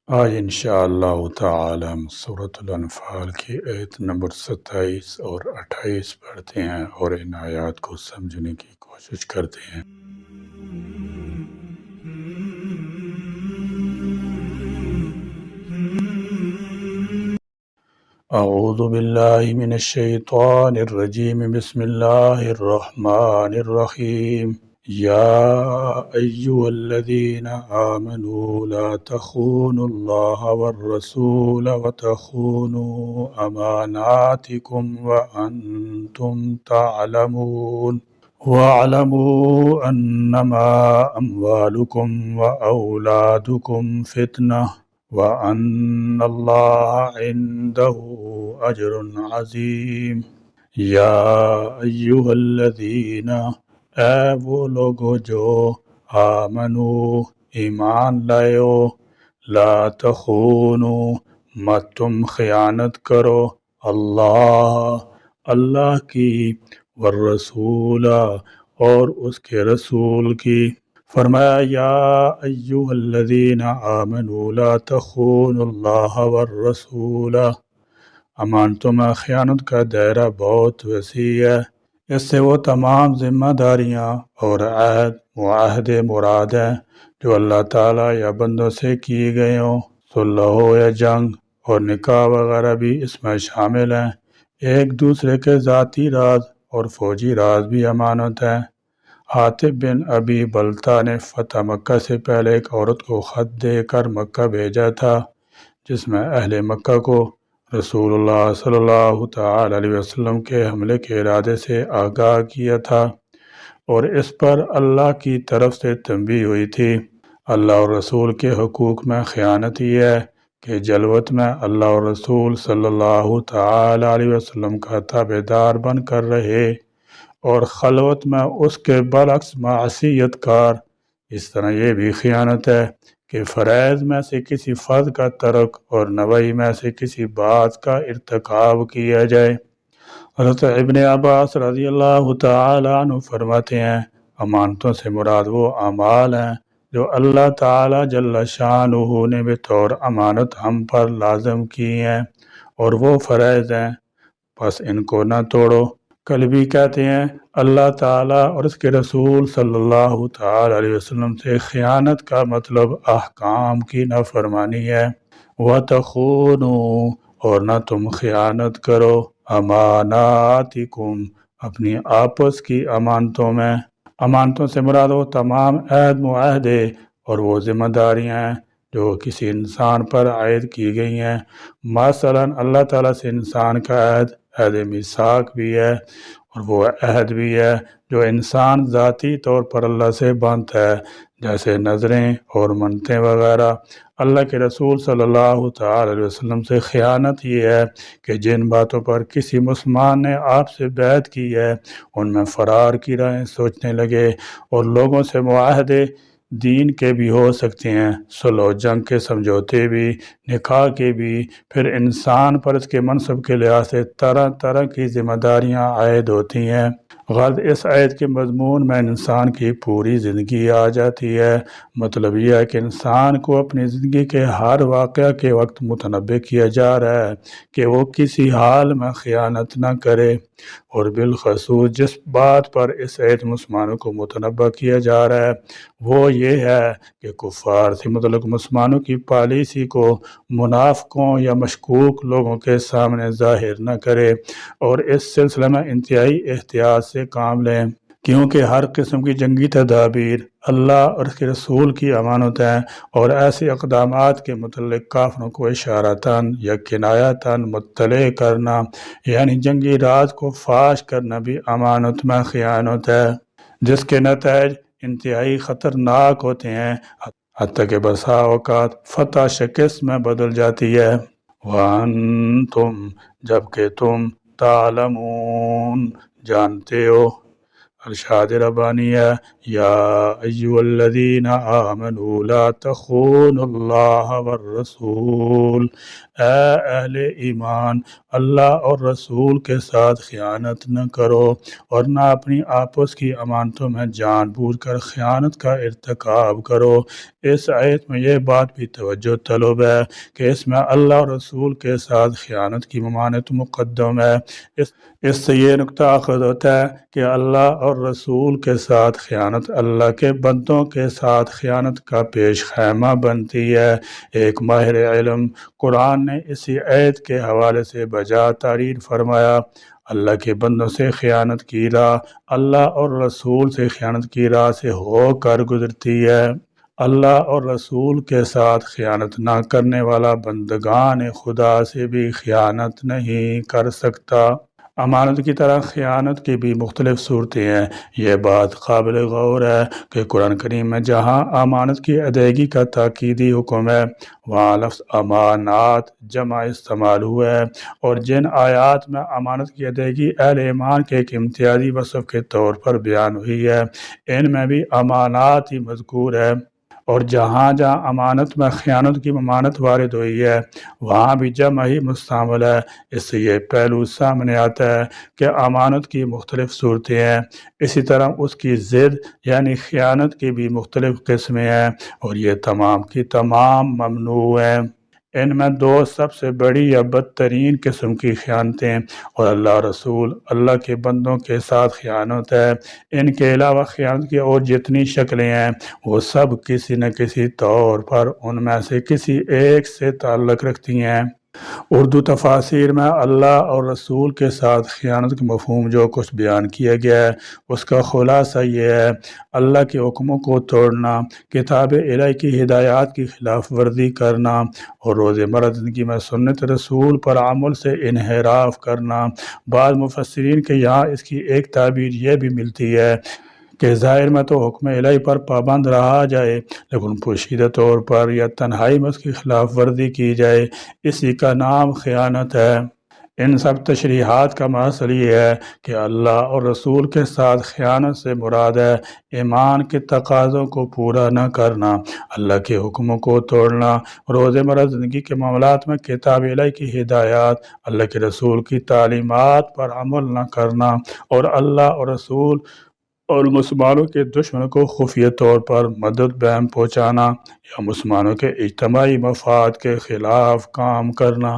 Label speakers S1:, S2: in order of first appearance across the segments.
S1: آج انشاءاللہ تعالی ہم سورۃ الانفال کی آیت نمبر 27 اور 28 پڑھتے ہیں اور ان آیات کو سمجھنے کی کوشش کرتے ہیں۔ اعوذ باللہ من الشیطان الرجیم، بسم اللہ الرحمن الرحیم۔ یا ایہا الذین آمنوا لا تخونوا اللہ والرسول وتخونوا اماناتکم وانتم تعلمون واعلموا انما اموالکم واولادکم فتنہ وَأَنَّ اللَّهَ عِندَهُ أَجْرٌ عَظِيمٌ۔ یا ایہا الذین، اے وہ لوگو جو آمنو ایمان لائے ہو، لا تخونو مت تم خیانت کرو، اللہ کی، والرسول اور اس کے رسول کی۔ فرمایا یا ایہا الذین آمنوا لا تخونوا اللہ والرسول۔ امانتوں میں خیانت کا دائرہ بہت وسیع ہے، اس سے وہ تمام ذمہ داریاں اور عہد معاہدے مراد ہیں جو اللہ تعالیٰ یا بندوں سے کیے گئے ہوں، صلح ہو یا جنگ، اور نکاح وغیرہ بھی اس میں شامل ہیں۔ ایک دوسرے کے ذاتی راز اور فوجی راز بھی امانت ہیں۔ حاطب بن ابی بلتہ نے فتح مکہ سے پہلے ایک عورت کو خط دے کر مکہ بھیجا تھا، جس میں اہل مکہ کو رسول اللہ صلی اللہ تعالی علیہ وسلم کے حملے کے ارادے سے آگاہ کیا تھا، اور اس پر اللہ کی طرف سے تنبیہ ہوئی تھی۔ اللہ اور رسول کے حقوق میں خیانت یہ ہے کہ جلوت میں اللہ اور رسول صلی اللہ تعالی علیہ وسلم کا تابعدار بن کر رہے، اور خلوت میں اس کے برعکس معصیت کار۔ اس طرح یہ بھی خیانت ہے کہ فرائض میں سے کسی فرض کا ترک اور نواہی میں سے کسی بات کا ارتکاب کیا جائے۔ حضرت ابن عباس رضی اللہ تعالی عنہ فرماتے ہیں، امانتوں سے مراد وہ اعمال ہیں جو اللہ تعالی جل شانہ نے بطور امانت ہم پر لازم کی ہیں، اور وہ فرائض ہیں، پس ان کو نہ توڑو۔ کلبی کہتے ہیں اللہ تعالیٰ اور اس کے رسول صلی اللہ تعالی علیہ وسلم سے خیانت کا مطلب احکام کی نافرمانی ہے۔ وَتَخُونُوا، اور نہ تم خیانت کرو، اماناتکم، اپنی آپس کی امانتوں میں۔ امانتوں سے مراد وہ تمام عہد معاہدے اور وہ ذمہ داریاں ہیں جو کسی انسان پر عائد کی گئی ہیں۔ مثلا اللہ تعالیٰ سے انسان کا عہد میثاق بھی ہے، اور وہ عہد بھی ہے جو انسان ذاتی طور پر اللہ سے باندھتا ہے، جیسے نذریں اور منتیں وغیرہ۔ اللہ کے رسول صلی اللہ تعالی علیہ وسلم سے خیانت یہ ہے کہ جن باتوں پر کسی مسلمان نے آپ سے بیعت کی ہے ان میں فرار کی راہیں سوچنے لگے، اور لوگوں سے معاہدے دین کے بھی ہو سکتے ہیں، صلح و جنگ کے سمجھوتے بھی، نکاح کے بھی، پھر انسان پر اس کے منصب کے لحاظ سے طرح طرح کی ذمہ داریاں عائد ہوتی ہیں۔ غرض اس آیت کے مضمون میں انسان کی پوری زندگی آ جاتی ہے۔ مطلب یہ ہے کہ انسان کو اپنی زندگی کے ہر واقعہ کے وقت متنبہ کیا جا رہا ہے کہ وہ کسی حال میں خیانت نہ کرے، اور بالخصوص جس بات پر اس آیت مسلمانوں کو متنبہ کیا جا رہا ہے وہ یہ ہے کہ کفار سے متعلق مسلمانوں کی پالیسی کو منافقوں یا مشکوک لوگوں کے سامنے ظاہر نہ کرے، اور اس سلسلے میں انتہائی احتیاط سے کام لیں، کیونکہ ہر قسم کی جنگی تدابیر اللہ اور اس کے رسول کی امانت ہیں، اور ایسے اقدامات کے متعلق کافروں کو اشارتاً یا کنایتاً مطلع کرنا، یعنی جنگی راز کو فاش کرنا بھی امانت میں خیانت ہے، جس کے نتائج انتہائی خطرناک ہوتے ہیں، حتیٰ کہ بسا اوقات فتح شکست میں بدل جاتی ہے۔ وَأَنْتُمْ، جبکہ تم، تعلمون، جانتے ہو۔ ارشاد ربانی ہے، یا ایھا الذین آمنوا لا تخونوا اللہ والرسول، اے اہل ایمان، اللہ اور رسول کے ساتھ خیانت نہ کرو اور نہ اپنی آپس کی امانتوں میں جان بوجھ کر خیانت کا ارتکاب کرو۔ اس آیت میں یہ بات بھی توجہ طلب ہے کہ اس میں اللہ اور رسول کے ساتھ خیانت کی ممانعت مقدم ہے۔ اس سے یہ نقطہ اخذ ہوتا ہے کہ اللہ اور رسول کے ساتھ خیانت اللہ کے بندوں کے ساتھ خیانت کا پیش خیمہ بنتی ہے۔ ایک ماہر علم قرآن نے اسی آیت کے حوالے سے بجا تعریف فرمایا، اللہ کے بندوں سے خیانت کی راہ اللہ اور رسول سے خیانت کی راہ سے ہو کر گزرتی ہے۔ اللہ اور رسول کے ساتھ خیانت نہ کرنے والا بندگان خدا سے بھی خیانت نہیں کر سکتا۔ امانت کی طرح خیانت کی بھی مختلف صورتیں ہیں۔ یہ بات قابل غور ہے کہ قرآن کریم میں جہاں امانت کی ادائیگی کا تاکیدی حکم ہے، وہاں لفظ امانات جمع استعمال ہوا ہے، اور جن آیات میں امانت کی ادائیگی اہل ایمان کے ایک امتیازی وصف کے طور پر بیان ہوئی ہے، ان میں بھی امانات ہی مذکور ہے، اور جہاں جہاں امانت میں خیانت کی ممانعت وارد ہوئی ہے وہاں بھی جمع ہی مستعمل ہے۔ اس سے یہ پہلو سامنے آتا ہے کہ امانت کی مختلف صورتیں ہیں، اسی طرح اس کی ضد یعنی خیانت کی بھی مختلف قسمیں ہیں، اور یہ تمام کی تمام ممنوع ہیں۔ ان میں دو سب سے بڑی یا بدترین قسم کی خیانتیں اور اللہ رسول اللہ کے بندوں کے ساتھ خیانت ہے۔ ان کے علاوہ خیانت کی اور جتنی شکلیں ہیں وہ سب کسی نہ کسی طور پر ان میں سے کسی ایک سے تعلق رکھتی ہیں۔ اردو تفاسیر میں اللہ اور رسول کے ساتھ خیانت کا مفہوم جو کچھ بیان کیا گیا ہے اس کا خلاصہ یہ ہے: اللہ کے حکموں کو توڑنا، کتاب الہی کی ہدایات کی خلاف ورزی کرنا، اور روزمرہ زندگی میں سنت رسول پر عمل سے انحراف کرنا۔ بعض مفسرین کے یہاں اس کی ایک تعبیر یہ بھی ملتی ہے کہ ظاہر میں تو حکم الہی پر پابند رہا جائے لیکن پوشیدہ طور پر یا تنہائی میں اس کی خلاف ورزی کی جائے، اسی کا نام خیانت ہے۔ ان سب تشریحات کا مقصد یہ ہے کہ اللہ اور رسول کے ساتھ خیانت سے مراد ہے ایمان کے تقاضوں کو پورا نہ کرنا، اللہ کے حکموں کو توڑنا، روزمرہ زندگی کے معاملات میں کتاب الہی کی ہدایات، اللہ کے رسول کی تعلیمات پر عمل نہ کرنا، اور اللہ اور رسول اور مسلمانوں کے دشمنوں کو خفیہ طور پر مدد بہم پہنچانا یا مسلمانوں کے اجتماعی مفاد کے خلاف کام کرنا۔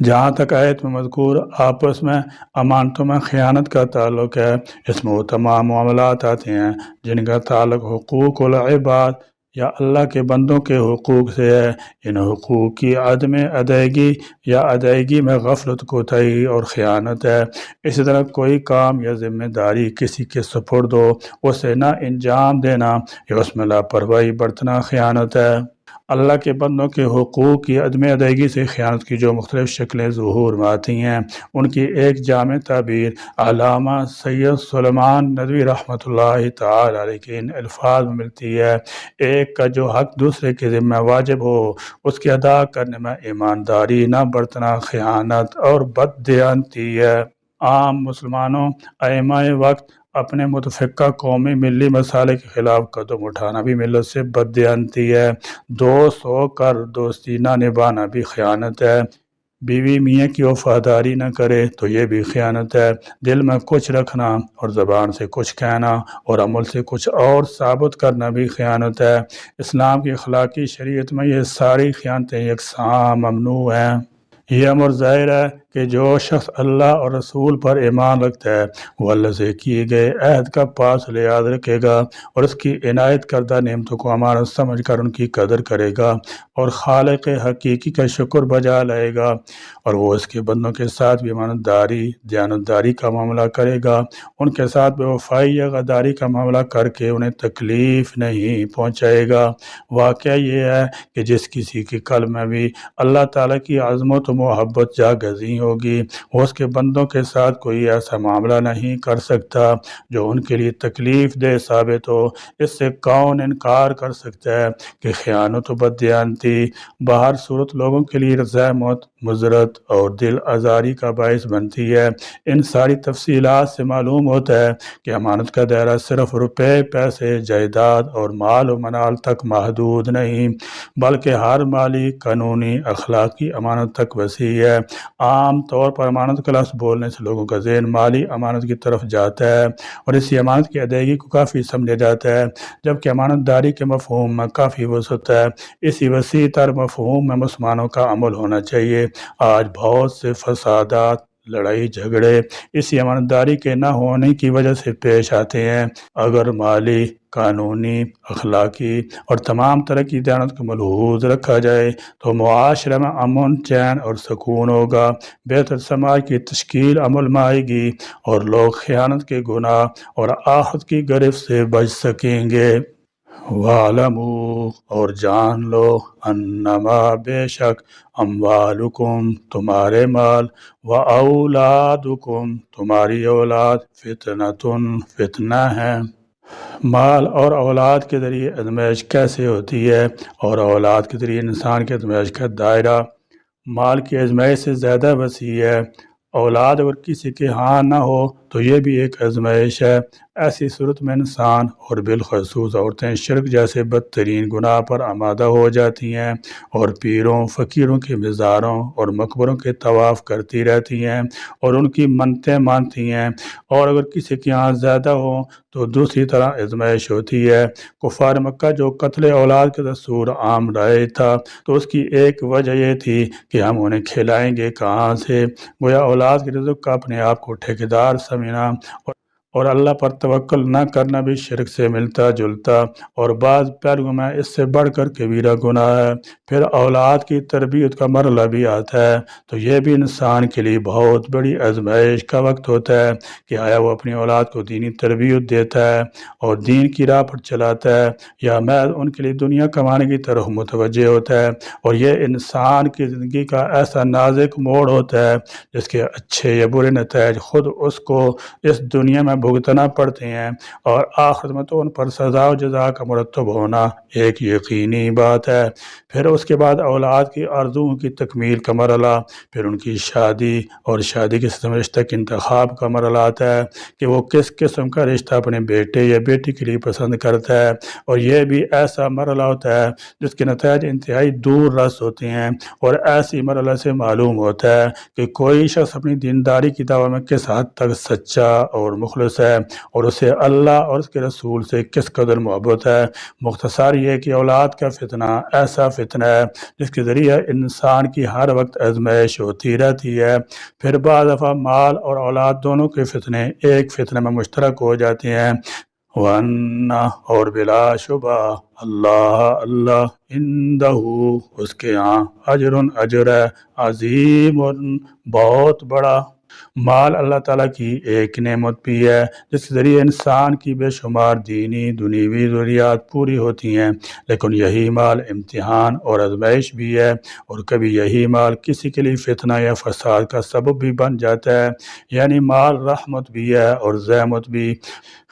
S1: جہاں تک آیت میں مذکور آپس میں امانتوں میں خیانت کا تعلق ہے، اس میں وہ تمام معاملات آتے ہیں جن کا تعلق حقوق العباد یا اللہ کے بندوں کے حقوق سے ہے۔ ان حقوق کی عدم ادائیگی یا ادائیگی میں غفلت، کوتاہی اور خیانت ہے۔ اسی طرح کوئی کام یا ذمہ داری کسی کے سپرد ہو اسے نہ انجام دینا یا اس میں لاپرواہی برتنا خیانت ہے۔ اللہ کے بندوں کے حقوق کی عدم ادائیگی سے خیانت کی جو مختلف شکلیں ظہور میں آتی ہیں ان کی ایک جامع تعبیر علامہ سید سلیمان ندوی رحمۃ اللہ تعالی علیہ کے ان الفاظ میں ملتی ہے: ایک کا جو حق دوسرے کے ذمہ واجب ہو اس کی ادا کرنے میں ایمانداری نہ برتنا خیانت اور بددیانتی ہے۔ عام مسلمانوں ائمہ وقت اپنے متفقہ قومی ملی مسائل کے خلاف قدم اٹھانا بھی ملت سے بددیانتی ہے۔ دوست ہو کر دوستی نہ نبھانا بھی خیانت ہے۔ بیوی میاں کی وفاداری نہ کرے تو یہ بھی خیانت ہے۔ دل میں کچھ رکھنا اور زبان سے کچھ کہنا اور عمل سے کچھ اور ثابت کرنا بھی خیانت ہے۔ اسلام کی اخلاقی شریعت میں یہ ساری خیانتیں یکساں ممنوع ہیں۔ یہ امر ظاہر ہے کہ جو شخص اللہ اور رسول پر ایمان رکھتا ہے وہ اللہ سے کیے گئے عہد کا پاس یاد رکھے گا اور اس کی عنایت کردہ نعمتوں کو امانت سمجھ کر ان کی قدر کرے گا اور خالق حقیقی کا شکر بجا لائے گا، اور وہ اس کے بندوں کے ساتھ بھی امانت داری، دیانتداری کا معاملہ کرے گا، ان کے ساتھ بے وفائی یا غداری کا معاملہ کر کے انہیں تکلیف نہیں پہنچائے گا۔ واقعہ یہ ہے کہ جس کسی کے قلب میں بھی اللہ تعالیٰ کی عظمت و محبت جا گزین ہوگی، وہ اس کے بندوں کے ساتھ کوئی ایسا معاملہ نہیں کر سکتا جو ان کے لیے تکلیف دہ ثابت ہو۔ اس سے کون انکار کر سکتا ہے کہ خیانت و بددیانتی باہر صورت لوگوں کے لیے زحمت، مضرت اور دل آزاری کا باعث بنتی ہے۔ ان ساری تفصیلات سے معلوم ہوتا ہے کہ امانت کا دائرہ صرف روپے، پیسے، جائیداد اور مال و منال تک محدود نہیں، بلکہ ہر مالی، قانونی، اخلاقی امانت تک وسیع ہے۔ عام طور پر امانت کا لفظ بولنے سے لوگوں کا ذہن مالی امانت کی طرف جاتا ہے اور اسی امانت کی ادائیگی کو کافی سمجھا جاتا ہے، جبکہ امانت داری کے مفہوم میں کافی وسعت ہے۔ اسی وسیع تر مفہوم میں مسلمانوں کا عمل ہونا چاہیے۔ آج بہت سے فسادات، لڑائی جھگڑے اسی امانت داری کے نہ ہونے کی وجہ سے پیش آتے ہیں۔ اگر مالی، قانونی، اخلاقی اور تمام طرح کی دیانت کو ملحوظ رکھا جائے تو معاشرے میں امن، چین اور سکون ہوگا، بہتر سماج کی تشکیل عمل میں آئے گی اور لوگ خیانت کے گناہ اور آخرت کی گرفت سے بچ سکیں گے۔ وَاعْلَمُوا اور جان لو، انما بے شک، اموالکم تمہارے مال، وَأَوْلَادُكُمْ تمہاری اولاد، فتنۃ فتنہ ہے۔ مال اور اولاد کے ذریعے آزمائش کیسے ہوتی ہے اور اولاد کے ذریعے انسان کے آزمائش کا دائرہ مال کی آزمائش سے زیادہ وسیع ہے۔ اولاد اگر کسی کے ہاں نہ ہو تو یہ بھی ایک آزمائش ہے۔ ایسی صورت میں انسان اور بالخصوص عورتیں شرک جیسے بدترین گناہ پر آمادہ ہو جاتی ہیں اور پیروں، فقیروں کے مزاروں اور مقبروں کے طواف کرتی رہتی ہیں اور ان کی منتیں مانتی ہیں۔ اور اگر کسی کے ہاں زیادہ ہوں تو دوسری طرح آزمائش ہوتی ہے۔ کفار مکہ جو قتل اولاد کا دستور عام رائج تھا تو اس کی ایک وجہ یہ تھی کہ ہم انہیں کھلائیں گے کہاں سے، گویا اولاد کے رزق کا اپنے آپ کو ٹھیکیدار سمجھنا اور اللہ پر توکل نہ کرنا بھی شرک سے ملتا جلتا اور بعض پہلوؤں میں اس سے بڑھ کر کبیرہ گناہ ہے۔ پھر اولاد کی تربیت کا مرحلہ بھی آتا ہے تو یہ بھی انسان کے لیے بہت بڑی آزمائش کا وقت ہوتا ہے کہ آیا وہ اپنی اولاد کو دینی تربیت دیتا ہے اور دین کی راہ پر چلاتا ہے یا محض ان کے لیے دنیا کمانے کی طرف متوجہ ہوتا ہے۔ اور یہ انسان کی زندگی کا ایسا نازک موڑ ہوتا ہے جس کے اچھے یا برے نتائج خود اس کو اس دنیا میں بھگتنا پڑتے ہیں اور آخرت میں تو ان پر سزا و جزا کا مرتب ہونا ایک یقینی بات ہے۔ پھر اس کے بعد اولاد کی آرزوؤں کی تکمیل کا مرحلہ، پھر ان کی شادی اور شادی کے ساتھ رشتہ کے انتخاب کا مرحلہ آتا ہے کہ وہ کس قسم کا رشتہ اپنے بیٹے یا بیٹی کے لیے پسند کرتا ہے، اور یہ بھی ایسا مرحلہ ہوتا ہے جس کے نتائج انتہائی دور رس ہوتے ہیں۔ اور ایسی مرحلہ سے معلوم ہوتا ہے کہ کوئی شخص اپنی دینداری کی دعوت میں کس حد تک سچا اور مخلص ہے اور اسے اللہ اور اس کے رسول سے کس قدر محبت ہے۔ مختصر یہ کہ اولاد کا فتنہ ایسا فتنہ ہے جس کے ذریعے انسان کی ہر وقت آزمائش ہوتی رہتی ہے۔ پھر بعض دفعہ مال اور اولاد دونوں کے فتنے ایک فتنے میں مشترک ہو جاتے ہیں۔ وَأَنَّ اور بلا شبہ اللہ عندہ اس کے ہاں اجر ہے عظیم بہت بڑا۔ مال اللہ تعالیٰ کی ایک نعمت بھی ہے جس کے ذریعے انسان کی بے شمار دینی دنیوی ضروریات پوری ہوتی ہیں، لیکن یہی مال امتحان اور آزمائش بھی ہے، اور کبھی یہی مال کسی کے لیے فتنہ یا فساد کا سبب بھی بن جاتا ہے۔ یعنی مال رحمت بھی ہے اور زحمت بھی۔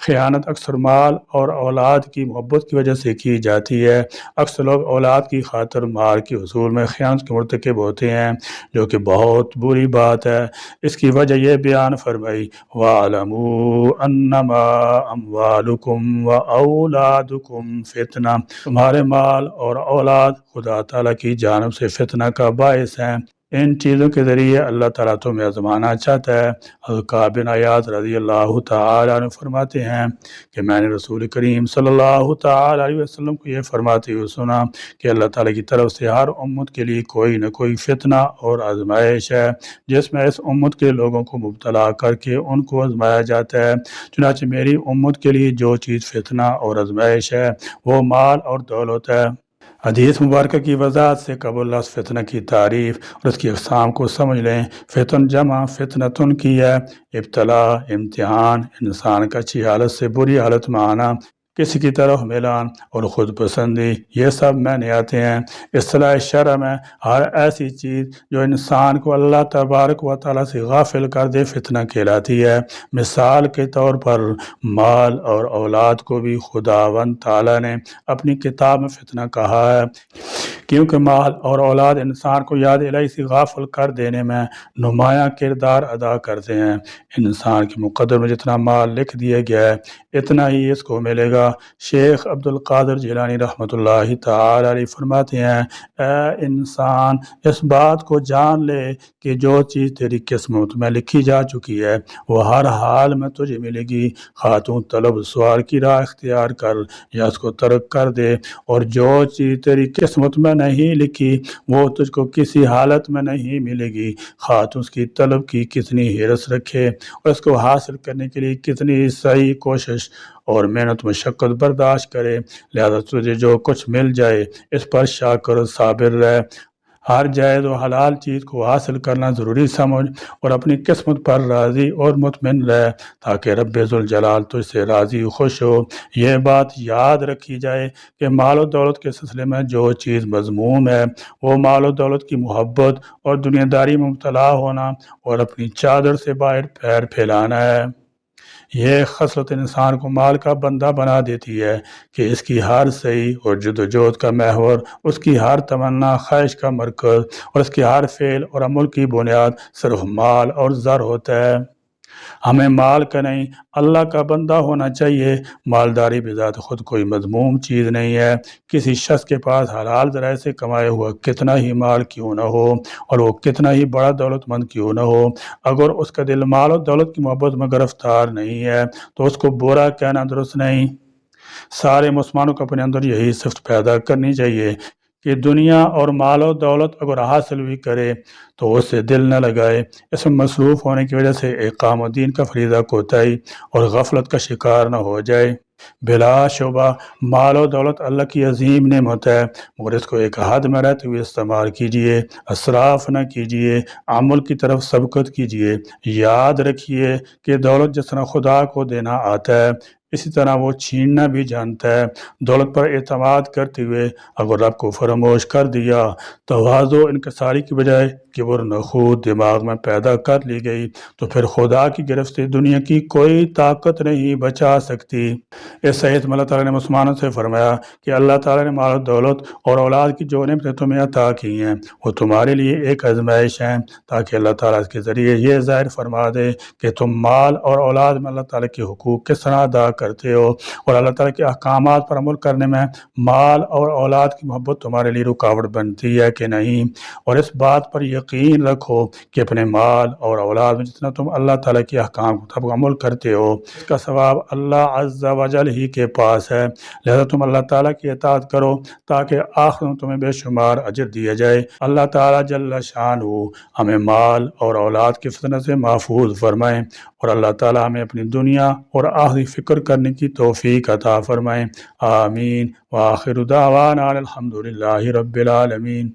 S1: خیانت اکثر مال اور اولاد کی محبت کی وجہ سے کی جاتی ہے۔ اکثر لوگ اولاد کی خاطر مال کے حصول میں خیانت کے مرتکب ہوتے ہیں، جو کہ بہت بری بات ہے۔ اس کی وجہ یہ بیان فرمائی، وَاعْلَمُوا أَنَّمَا أَمْوَالُكُمْ وَأَوْلَادُكُمْ فِتْنَةٌ تمہارے مال اور اولاد خدا تعالیٰ کی جانب سے فتنہ کا باعث ہیں۔ ان چیزوں کے ذریعے اللہ تعالیٰ تمہیں آزمانا چاہتا ہے۔ حضرت کعب بن عیاض رضی اللہ تعالیٰ عنہ فرماتے ہیں کہ میں نے رسول کریم صلی اللہ تعالیٰ علیہ وسلم کو یہ فرماتے ہوئے سنا کہ اللہ تعالیٰ کی طرف سے ہر امت کے لیے کوئی نہ کوئی فتنہ اور آزمائش ہے جس میں اس امت کے لوگوں کو مبتلا کر کے ان کو آزمایا جاتا ہے۔ چنانچہ میری امت کے لیے جو چیز فتنہ اور آزمائش ہے وہ مال اور دولت ہے۔ حدیث مبارکہ کی وضاحت سے قبل لفظ فتنہ کی تعریف اور اس کی اقسام کو سمجھ لیں۔ فتن جمع فتنتن کی ہے، ابتلا، امتحان، انسان کا اچھی حالت سے بری حالت میں آنا، کسی کی طرف میلان اور خود پسندی، یہ سب میں نہیں آتے ہیں۔ اصطلاح شرع میں ہر ایسی چیز جو انسان کو اللہ تبارک و تعالیٰ سے غافل کر دے فتنہ کہلاتی ہے۔ مثال کے طور پر مال اور اولاد کو بھی خداوند تعالیٰ نے اپنی کتاب میں فتنہ کہا ہے، کیونکہ مال اور اولاد انسان کو یاد الہی سے غافل کر دینے میں نمایاں کردار ادا کرتے ہیں۔ انسان کے مقدر میں جتنا مال لکھ دیا گیا ہے اتنا ہی اس کو ملے گا۔ شیخ عبد القادر جیلانی رحمۃ اللہ تعالی علیہ فرماتے ہیں، اے انسان اس بات کو جان لے کہ جو چیز تیری قسمت میں لکھی جا چکی ہے وہ ہر حال میں تجھے ملے گی، خواہ تو طلب سوال کی راہ اختیار کر یا اس کو ترک کر دے، اور جو چیز تیری قسمت میں نہیں لکھی وہ تجھ کو کسی حالت میں نہیں ملے گی، خواہ تو اس کی طلب کی کتنی حرص رکھے اور اس کو حاصل کرنے کے لیے کتنی صحیح کوشش اور محنت مشقت برداشت کرے۔ لہذا تجھے جو کچھ مل جائے اس پر شاکر صابر رہ، ہر جائز و حلال چیز کو حاصل کرنا ضروری سمجھ اور اپنی قسمت پر راضی اور مطمئن رہ تاکہ رب ذوالجلال تجھ سے راضی و خوش ہو۔ یہ بات یاد رکھی جائے کہ مال و دولت کے سلسلے میں جو چیز مذموم ہے وہ مال و دولت کی محبت اور دنیا داری میں مبتلا ہونا اور اپنی چادر سے باہر پیر پھیلانا ہے۔ یہ خصلت انسان کو مال کا بندہ بنا دیتی ہے کہ اس کی ہر صحیح اور جدوجہد کا محور، اس کی ہر تمنا خواہش کا مرکز اور اس کے ہر فعل اور عمل کی بنیاد صرف مال اور زر ہوتا ہے۔ ہمیں مال کا نہیں اللہ کا بندہ ہونا چاہیے۔ مالداری بذات خود کوئی مذموم چیز نہیں ہے۔ کسی شخص کے پاس حلال ذرائع سے کمایا ہوا کتنا ہی مال کیوں نہ ہو اور وہ کتنا ہی بڑا دولت مند کیوں نہ ہو، اگر اس کا دل مال و دولت کی محبت میں گرفتار نہیں ہے تو اس کو برا کہنا درست نہیں۔ سارے مسلمانوں کو اپنے اندر یہی صفت پیدا کرنی چاہیے کہ دنیا اور مال و دولت اگر حاصل بھی کرے تو اس سے دل نہ لگائے، اس میں مصروف ہونے کی وجہ سے اقام الدین کا فریضہ کوتاہی اور غفلت کا شکار نہ ہو جائے۔ بلا شبہ مال و دولت اللہ کی عظیم نعمت ہے، مگر اس کو ایک حد میں رہتے ہوئے استعمال کیجیے، اسراف نہ کیجیے، عمل کی طرف سبقت کیجیے۔ یاد رکھیے کہ دولت جس طرح خدا کو دینا آتا ہے اسی طرح وہ چھیننا بھی جانتا ہے۔ دولت پر اعتماد کرتے ہوئے اگر رب کو فراموش کر دیا، تواضع و انکساری کی بجائے کبر نخوت دماغ میں پیدا کر لی گئی تو پھر خدا کی گرفت سے دنیا کی کوئی طاقت نہیں بچا سکتی۔ اس صحیح میں اللہ تعالیٰ نے مسلمانوں سے فرمایا کہ اللہ تعالیٰ نے مال و دولت اور اولاد کی جو نعمتیں تمہیں عطا کی ہیں وہ تمہارے لیے ایک آزمائش ہیں، تاکہ اللہ تعالیٰ اس کے ذریعے یہ ظاہر فرما دے کہ تم مال اور اولاد میں اللہ تعالیٰ کے حقوق کس طرح ادا کرتے ہو، اور اللہ تعالیٰ کے احکامات پر عمل کرنے میں مال اور اولاد کی محبت تمہارے لیے رکاوٹ بنتی ہے کہ نہیں۔ اور اس بات پر یقین رکھو کہ اپنے مال اور اولاد میں جتنا تم اللہ تعالیٰ کے احکام پر عمل کرتے ہو اس کا ثواب اللہ عز و جل ہی کے پاس ہے، لہذا تم اللہ تعالیٰ کی اطاعت کرو تاکہ آخر میں تمہیں بے شمار اجر دیا جائے۔ اللہ تعالیٰ جل شانہ ہمیں مال اور اولاد کی فتنہ سے محفوظ فرمائیں، اور اللہ تعالیٰ ہمیں اپنی دنیا اور آخری فکر کرنے کی توفیق عطا فرمائیں۔ آمین۔ وآخر دعوانا الحمد للہ رب العالمین۔